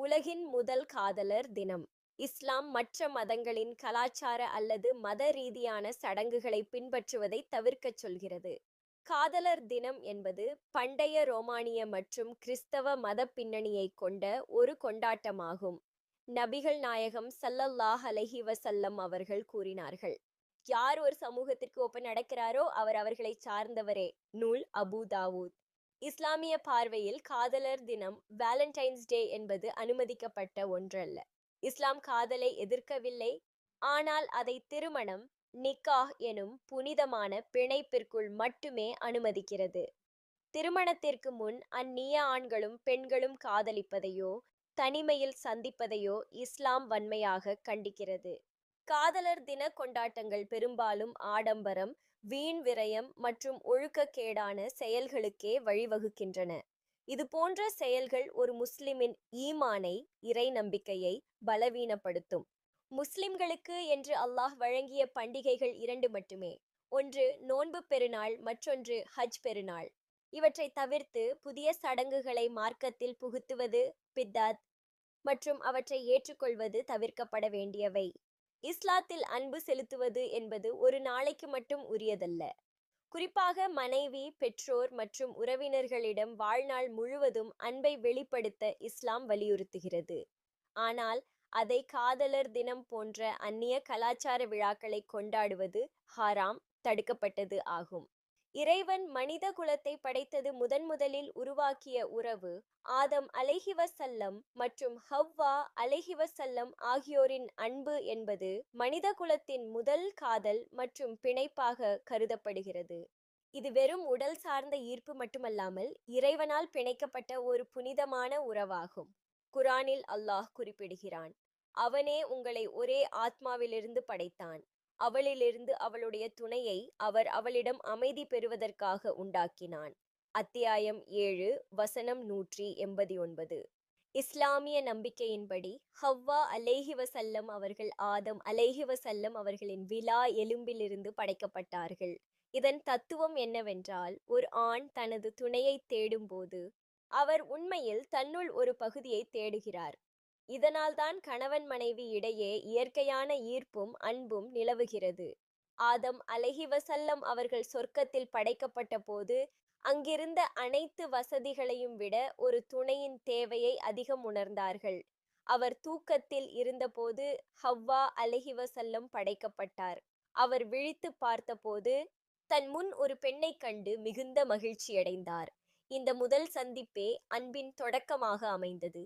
உலகின் முதல் காதலர் தினம். இஸ்லாம் மற்ற மதங்களின் கலாச்சார அல்லது மத ரீதியான சடங்குகளை பின்பற்றுவதை தவிர்க்கச் சொல்கிறது. காதலர் தினம் என்பது பண்டைய ரோமானிய மற்றும் கிறிஸ்தவ மத பின்னணியைக் கொண்ட ஒரு கொண்டாட்டமாகும். நபிகள் நாயகம் ஸல்லல்லாஹு அலைஹி வஸல்லம் அவர்கள் கூறினார்கள், யார் ஒரு சமூகத்திற்கு ஒப்ப நடக்கிறாரோ அவர் அவர்களைச் சார்ந்தவரே. நூல் அபூ தாவூத். இஸ்லாமிய பார்வையில் காதலர் தினம் வேலண்டைன்ஸ் டே என்பது அனுமதிக்கப்பட்ட ஒன்றல்ல. இஸ்லாம் காதலை எதிர்க்கவில்லை, ஆனால் அதை திருமணம், நிக்காஹ் எனும் புனிதமான பிணைப்பிற்குள் மட்டுமே அனுமதிக்கிறது. திருமணத்திற்கு முன் அந்நிய ஆண்களும் பெண்களும் காதலிப்பதையோ தனிமையில் சந்திப்பதையோ இஸ்லாம் வன்மையாக கண்டிக்கிறது. காதலர் தின கொண்டாட்டங்கள் பெரும்பாலும் ஆடம்பரம், வீண் விரயம் மற்றும் ஒழுக்கக்கேடான செயல்களுக்கே வழிவகுக்கின்றன. இது போன்ற செயல்கள் ஒரு முஸ்லிமின் ஈமானை, இறை நம்பிக்கையை பலவீனப்படுத்தும். முஸ்லிம்களுக்கு என்று அல்லாஹ் வழங்கிய பண்டிகைகள் இரண்டு மட்டுமே. ஒன்று நோன்பு பெருநாள், மற்றொன்று ஹஜ் பெருநாள். இவற்றை தவிர்த்து புதிய சடங்குகளை மார்க்கத்தில் புகுத்துவது பித்தாத் மற்றும் அவற்றை ஏற்றுக்கொள்வது தவிர்க்கப்பட வேண்டியவை. இஸ்லாத்தில் அன்பு செலுத்துவது என்பது ஒரு நாளைக்கு மட்டும் உரியதல்ல. குறிப்பாக மனைவி, பெற்றோர் மற்றும் உறவினர்களிடம் வாழ்நாள் முழுவதும் அன்பை வெளிப்படுத்த இஸ்லாம் வலியுறுத்துகிறது. ஆனால் அதை காதலர் தினம் போன்ற அந்நிய கலாச்சார விழாக்களை கொண்டாடுவது ஹராம், தடுக்கப்பட்டது ஆகும். இறைவன் மனித குலத்தை படைத்தது முதலில் உருவாக்கிய உறவு ஆதம் அலைஹிவஸல்லம் மற்றும் ஹவ்வா அலைஹிவஸல்லம் ஆகியோரின் அன்பு என்பது மனித குலத்தின் முதல் காதல் மற்றும் பிணைப்பாக கருதப்படுகிறது. இது வெறும் உடல் சார்ந்த ஈர்ப்பு மட்டுமல்லாமல் இறைவனால் பிணைக்கப்பட்ட ஒரு புனிதமான உறவாகும். குரானில் அல்லாஹ் குறிப்பிடுகிறான், அவனே உங்களை ஒரே ஆத்மாவிலிருந்து படைத்தான், அவளிலிருந்து அவளுடைய துணையை அவர் அவளிடம் அமைதி பெறுவதற்காக உண்டாக்கினான். அத்தியாயம் 7 வசனம் 189. இஸ்லாமிய நம்பிக்கையின்படி ஹவ்வா அலைஹிவஸல்லம் அவர்கள் ஆதம் அலைஹிவஸல்லம் அவர்களின் விலா எலும்பிலிருந்து படைக்கப்பட்டார்கள். இதன் தத்துவம் என்னவென்றால், ஒரு ஆண் தனது தேடும் தேடும்போது அவர் உண்மையில் தன்னுள் ஒரு பகுதியை தேடுகிறார். இதனால்தான் கணவன் மனைவி இடையே இயற்கையான ஈர்ப்பும் அன்பும் நிலவுகிறது. ஆதம் அலைஹிவஸல்லம் அவர்கள் சொர்க்கத்தில் படைக்கப்பட்ட போது அங்கிருந்த அனைத்து வசதிகளையும் விட ஒரு துணையின் தேவையை அதிகம் உணர்ந்தார்கள். அவர் தூக்கத்தில் இருந்தபோது ஹவ்வா அலைஹிவஸல்லம் படைக்கப்பட்டார். அவர் விழித்து பார்த்தபோது தன் முன் ஒரு பெண்ணைக் கண்டு மிகுந்த மகிழ்ச்சியடைந்தார். இந்த முதல் சந்திப்பே அன்பின் தொடக்கமாக அமைந்தது.